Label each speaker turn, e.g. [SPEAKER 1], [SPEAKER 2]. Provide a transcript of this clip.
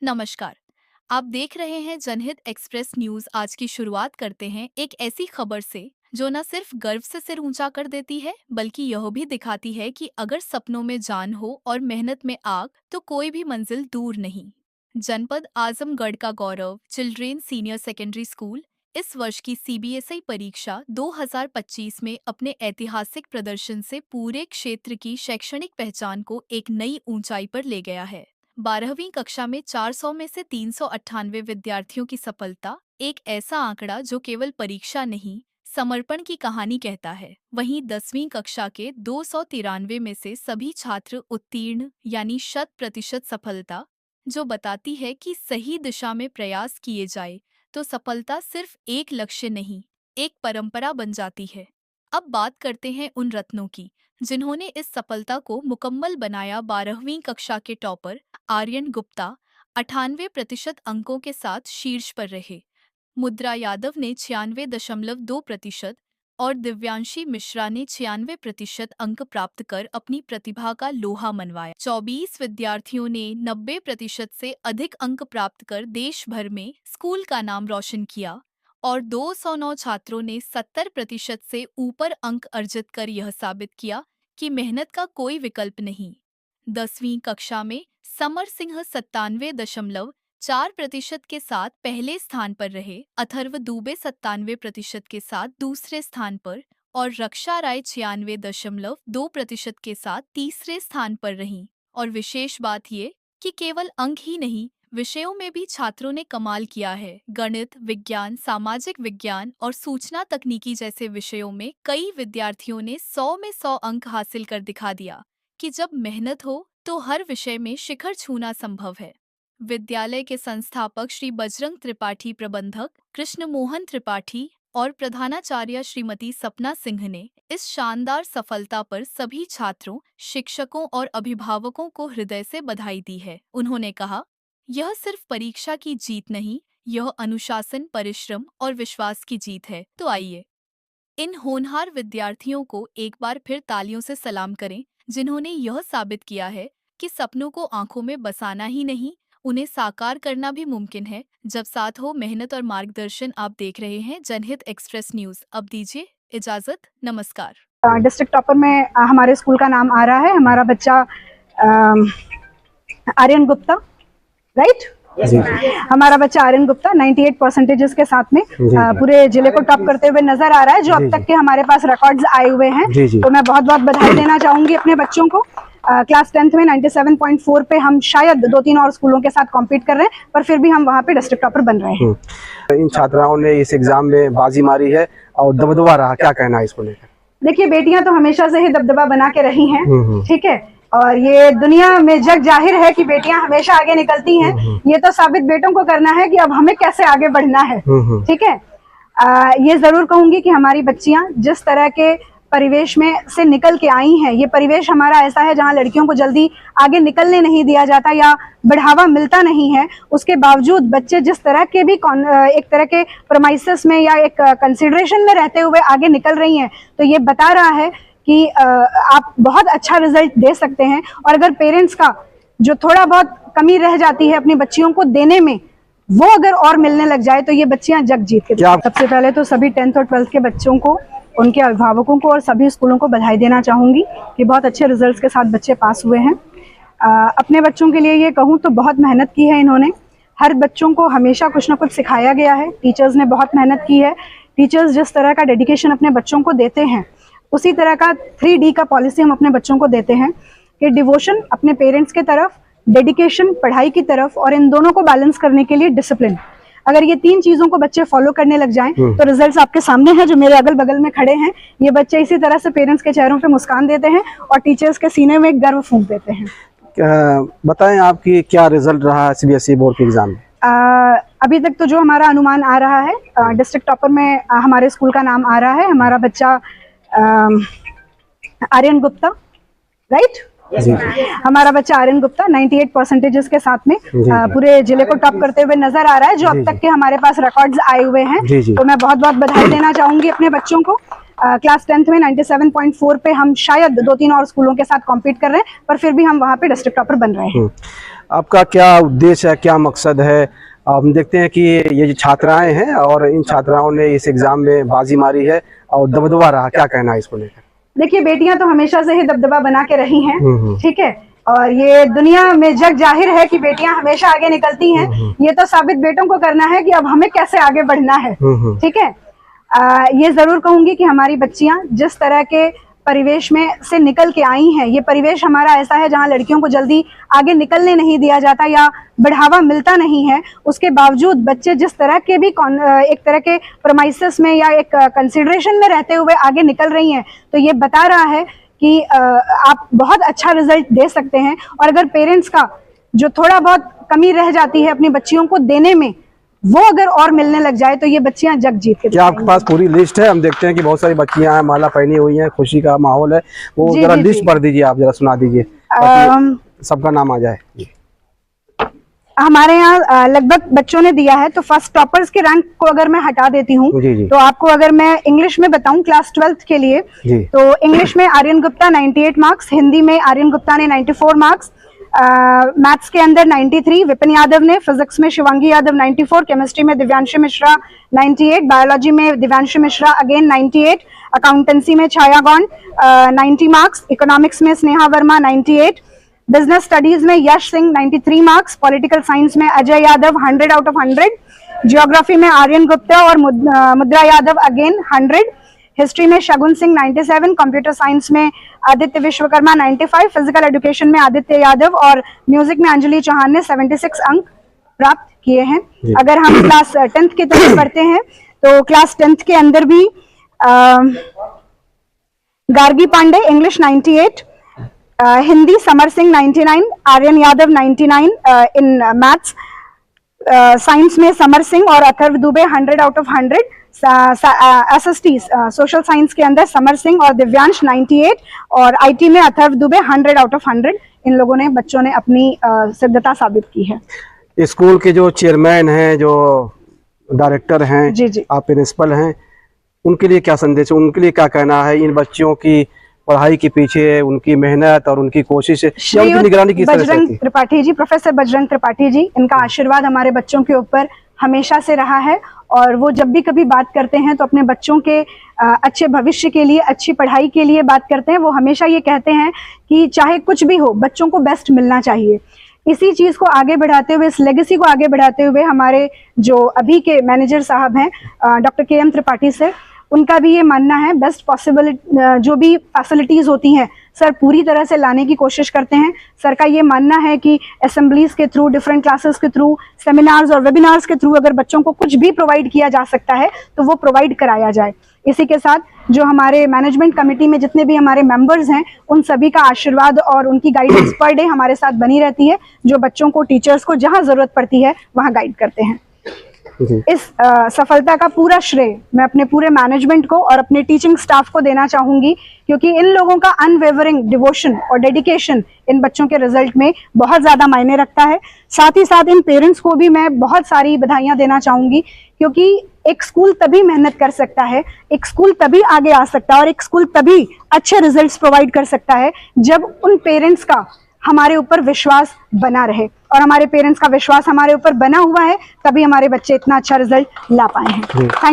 [SPEAKER 1] नमस्कार। आप देख रहे हैं जनहित एक्सप्रेस न्यूज। आज की शुरुआत करते हैं एक ऐसी खबर से जो न सिर्फ गर्व से सिर ऊंचा कर देती है बल्कि यह भी दिखाती है कि अगर सपनों में जान हो और मेहनत में आग तो कोई भी मंजिल दूर नहीं। जनपद आजमगढ़ का गौरव चिल्ड्रेन सीनियर सेकेंडरी स्कूल इस वर्ष की सीबीएसई परीक्षा 2025 में अपने ऐतिहासिक प्रदर्शन से पूरे क्षेत्र की शैक्षणिक पहचान को एक नई ऊंचाई पर ले गया है। 12वीं कक्षा में 400 में से 398 विद्यार्थियों की सफलता एक ऐसा आंकड़ा जो केवल परीक्षा नहीं समर्पण की कहानी कहता है। वहीं 10वीं कक्षा के 293 में से सभी छात्र उत्तीर्ण यानी 100% सफलता, जो बताती है कि सही दिशा में प्रयास किए जाए तो सफलता सिर्फ एक लक्ष्य नहीं, एक परंपरा बन जाती है। अब बात करते हैं उन रत्नों की जिन्होंने इस सफलता को मुकम्मल बनाया। 12वीं कक्षा के टॉपर आर्यन गुप्ता 98% अंकों के साथ शीर्ष पर रहे। मुद्रा यादव ने 96.2% और दिव्यांशी मिश्रा ने 96% अंक प्राप्त कर अपनी प्रतिभा का लोहा मनवाया। 24 विद्यार्थियों ने 90% से अधिक अंक प्राप्त कर देश भर में स्कूल का नाम रोशन किया और 209 छात्रों ने 70% से ऊपर अंक अर्जित कर यह साबित किया कि मेहनत का कोई विकल्प नहीं। 10वीं कक्षा में समर सिंह 97.4% के साथ पहले स्थान पर रहे, अथर्व दुबे 97% के साथ दूसरे स्थान पर और रक्षा राय 96.2% के साथ तीसरे स्थान पर रहीं। और विशेष बात ये कि केवल अंक ही नहीं, विषयों में भी छात्रों ने कमाल किया है। गणित, विज्ञान, सामाजिक विज्ञान और सूचना तकनीकी जैसे विषयों में कई विद्यार्थियों ने 100 में 100 अंक हासिल कर दिखा दिया कि जब मेहनत हो तो हर विषय में शिखर छूना संभव है। विद्यालय के संस्थापक श्री बजरंग त्रिपाठी, प्रबंधक कृष्ण मोहन त्रिपाठी और प्रधानाचार्य श्रीमती सपना सिंह ने इस शानदार सफलता पर सभी छात्रों, शिक्षकों और अभिभावकों को हृदय से बधाई दी है। उन्होंने कहा, यह सिर्फ परीक्षा की जीत नहीं, यह अनुशासन, परिश्रम और विश्वास की जीत है। तो आइए इन होनहार विद्यार्थियों को एक बार फिर तालियों से सलाम करें, जिन्होंने यह साबित किया है कि सपनों को आंखों में बसाना ही नहीं, उन्हें साकार करना भी मुमकिन है जब साथ हो मेहनत और मार्गदर्शन। आप देख रहे हैं जनहित एक्सप्रेस न्यूज। अब दीजिए इजाजत। नमस्कार।
[SPEAKER 2] डिस्ट्रिक्ट टॉपर में हमारे स्कूल का नाम आ रहा है। हमारा बच्चा आर्यन गुप्ता, राइट? हमारा बच्चा आर्यन गुप्ता 98% के साथ में पूरे जिले को टॉप करते हुए नजर आ रहा है, जो अब तक के हमारे पास रिकॉर्ड्स आए हुए हैं। तो मैं बहुत बहुत बधाई देना चाहूंगी अपने बच्चों को। क्लास 10th में 97.4 पे हम शायद 2-3 और स्कूलों के साथ कॉम्पीट कर रहे हैं, पर फिर भी हम वहाँ पे डिस्ट्रिक्ट टॉपर बन रहे हैं।
[SPEAKER 3] इन छात्राओं ने इस एग्जाम में बाजी मारी है और दबदबा रहा, क्या कहना है इसको लेकर?
[SPEAKER 2] देखिए, बेटियां तो हमेशा से ही दबदबा बना के रही हैं, ठीक है, और ये दुनिया में जग जाहिर है कि बेटियां हमेशा आगे निकलती हैं। ये तो साबित बेटों को करना है कि अब हमें कैसे आगे बढ़ना है, ठीक है। ये जरूर कहूंगी कि हमारी बच्चियां जिस तरह के परिवेश में से निकल के आई हैं, ये परिवेश हमारा ऐसा है जहां लड़कियों को जल्दी आगे निकलने नहीं दिया जाता या बढ़ावा मिलता नहीं है। उसके बावजूद बच्चे जिस तरह के भी एक तरह के प्रोमाइसेस में या एक कंसिडरेशन में रहते हुए आगे निकल रही हैं, तो ये बता रहा है कि आप बहुत अच्छा रिजल्ट दे सकते हैं। और अगर पेरेंट्स का जो थोड़ा बहुत कमी रह जाती है अपनी बच्चियों को देने में, वो अगर और मिलने लग जाए तो ये बच्चियां जग जीत के। सबसे पहले तो सभी 10th और 12th के बच्चों को, उनके अभिभावकों को और सभी स्कूलों को बधाई देना चाहूंगी कि बहुत अच्छे रिजल्ट्स के साथ बच्चे पास हुए हैं। अपने बच्चों के लिए ये कहूँ तो बहुत मेहनत की है इन्होंने। हर बच्चों को हमेशा कुछ ना कुछ सिखाया गया है, टीचर्स ने बहुत मेहनत की है। टीचर्स जिस तरह का डेडिकेशन अपने बच्चों को देते हैं, उसी तरह का 3D का पॉलिसी हम अपने बच्चों को देते हैं कि डिवोशन अपने पेरेंट्स के तरफ, डेडिकेशन पढ़ाई की तरफ, और इन दोनों को बैलेंस करने के लिए डिसिप्लिन। अगर ये 3 चीजों को बच्चे फॉलो करने लग जाएं तो रिजल्ट्स आपके सामने हैं। जो मेरे अगल बगल में खड़े हैं, ये बच्चे इसी तरह से पेरेंट्स के चेहरों पे मुस्कान देते हैं और टीचर्स के सीने में गर्व फूंक देते हैं।
[SPEAKER 3] बताएं आपकी क्या रिजल्ट रहा सीबीएसई बोर्ड के एग्जाम में?
[SPEAKER 2] अभी तक तो जो हमारा अनुमान आ रहा है, डिस्ट्रिक्ट टॉपर में हमारे स्कूल का नाम आ रहा है। हमारा बच्चा आर्यन गुप्ता, राइट? हमारा बच्चा आर्यन गुप्ता 98% के साथ में पूरे जिले को टॉप करते हुए नजर आ रहा है, जो अब तक के हमारे पास रिकॉर्ड्स आए हुए हैं। तो मैं बहुत बहुत बधाई देना चाहूंगी अपने बच्चों को। क्लास 10th में 97.4 पे हम शायद 2-3 और स्कूलों के साथ कॉम्पीट कर रहे हैं, पर फिर भी हम वहाँ पे डिस्ट्रिक्ट टॉपर बन रहे हैं।
[SPEAKER 3] आपका क्या उद्देश्य है, क्या मकसद है? हम देखते हैं कि ये जो छात्राएं हैं और इन छात्राओं ने इस एग्जाम में बाजी मारी है और दबदबा रहा, क्या कहना है इसको लेकर?
[SPEAKER 2] देखिए, बेटियां तो हमेशा से ही दबदबा बना के रही हैं, ठीक है, और ये दुनिया में जग जाहिर है कि बेटियां हमेशा आगे निकलती हैं। ये तो साबित बेटों को करना है कि अब हमें कैसे आगे बढ़ना है, ठीक है। ये जरूर कहूंगी कि हमारी बच्चियां जिस तरह के परिवेश में से निकल के आई हैं, ये परिवेश हमारा ऐसा है जहां लड़कियों को जल्दी आगे निकलने नहीं दिया जाता या बढ़ावा मिलता नहीं है। उसके बावजूद बच्चे जिस तरह के भी एक तरह के प्रोमाइसेस में या एक कंसिडरेशन में रहते हुए आगे निकल रही हैं, तो ये बता रहा है कि आप बहुत अच्छा रिजल्ट दे सकते हैं। और अगर पेरेंट्स का जो थोड़ा बहुत कमी रह जाती है अपनी बच्चियों को देने में, वो अगर और मिलने लग जाए तो ये बच्चियां जग जीत के
[SPEAKER 3] क्या आपके पास पूरी लिस्ट है? हम देखते हैं कि बहुत सारी बच्चियां हैं, माला पहनी हुई हैं, खुशी का माहौल है, वो जरा लिस्ट पढ़ दीजिए, आप जरा सुना दीजिए ताकि सबका नाम आ जाए।
[SPEAKER 2] हमारे यहाँ लगभग बच्चों ने दिया है, तो फर्स्ट टॉपर्स के रैंक को अगर मैं हटा देती हूँ तो आपको अगर मैं इंग्लिश में बताऊं क्लास 12th के लिए, तो इंग्लिश में आर्यन गुप्ता 98 मार्क्स, हिंदी में आर्यन गुप्ता ने 94 मार्क्स, मैथ्स के अंदर 93 विपिन यादव ने, फिजिक्स में शिवांगी यादव 94, केमिस्ट्री में दिव्यांशु मिश्रा 98, बायोलॉजी में दिव्यांशु मिश्रा अगेन 98, अकाउंटेंसी में छाया गौंड 90 मार्क्स, इकोनॉमिक्स में स्नेहा वर्मा 98, बिजनेस स्टडीज में यश सिंह 93 मार्क्स, पॉलिटिकल साइंस में Ajay Yadav 100 out of 100, geography में आर्यन गुप्ता और मुद्रा यादव अगेन 100, हिस्ट्री में शगुन सिंह 97, कंप्यूटर साइंस में आदित्य विश्वकर्मा 95, फिजिकल एजुकेशन में आदित्य यादव और म्यूजिक में अंजलि चौहान ने 76 अंक प्राप्त किए हैं। अगर हम क्लास 10th की तरफ बढ़ते हैं तो क्लास 10th के अंदर भी Gargi Pandey English 98, Hindi Samar Singh 99, Aryan Yadav 99 in maths, science में समर सिंह और Atharv Dubey 100 out of 100, SST social science के अंदर समर सिंह और दिव्यांश 98 और आईटी में अथर्व दुबे 100 आउट ऑफ 100। इन लोगों ने बच्चों ने अपनी सिद्धता साबित की है।
[SPEAKER 3] स्कूल के जो चेयरमैन हैं, जो डायरेक्टर हैं, जी आप प्रिंसिपल हैं, उनके लिए क्या संदेश है, उनके लिए क्या कहना है इन बच्चियों की पढ़ाई के पीछे, उनकी मेहनत और उनकी कोशिश या उनकी निगरानी किस तरह से?
[SPEAKER 2] बजरंग त्रिपाठी जी, प्रोफेसर बजरंग त्रिपाठी जी, इनका आशीर्वाद हमारे बच्चों के ऊपर हमेशा से रहा है और वो जब भी कभी बात करते हैं तो अपने बच्चों के अच्छे भविष्य के लिए, अच्छी पढ़ाई के लिए बात करते हैं। वो हमेशा ये कहते हैं कि चाहे कुछ भी हो, बच्चों को बेस्ट मिलना चाहिए। इसी चीज को आगे बढ़ाते हुए, इस लेगेसी को आगे बढ़ाते हुए हमारे जो अभी के मैनेजर साहब हैं डॉक्टर KM त्रिपाठी सर, उनका भी ये मानना है बेस्ट पॉसिबल जो भी फैसिलिटीज होती हैं सर पूरी तरह से लाने की कोशिश करते हैं। सर का ये मानना है कि असेंबलीज के थ्रू, डिफरेंट क्लासेस के थ्रू, सेमिनार्स और वेबिनार्स के थ्रू अगर बच्चों को कुछ भी प्रोवाइड किया जा सकता है तो वो प्रोवाइड कराया जाए। इसी के साथ जो हमारे मैनेजमेंट कमेटी में जितने भी हमारे मेंबर्स हैं, उन सभी का आशीर्वाद और उनकी गाइडेंस पर डे हमारे साथ बनी रहती है, जो बच्चों को, टीचर्स को जहां जरूरत पड़ती है वहां गाइड करते हैं। इस सफलता का पूरा श्रेय मैं अपने पूरे मैनेजमेंट को और अपने टीचिंग स्टाफ को देना चाहूंगी, क्योंकि इन लोगों का अनवेवरिंग डिवोशन और डेडिकेशन इन बच्चों के रिजल्ट में बहुत ज्यादा मायने रखता है। साथ ही साथ इन पेरेंट्स को भी मैं बहुत सारी बधाइयां देना चाहूंगी, क्योंकि एक स्कूल तभी मेहनत कर सकता है, एक स्कूल तभी आगे आ सकता है और एक स्कूल तभी अच्छे रिजल्ट्स प्रोवाइड कर सकता है जब उन पेरेंट्स का हमारे ऊपर विश्वास बना रहे। और हमारे पेरेंट्स का विश्वास हमारे ऊपर बना हुआ है, तभी हमारे बच्चे इतना अच्छा रिजल्ट ला पाए हैं।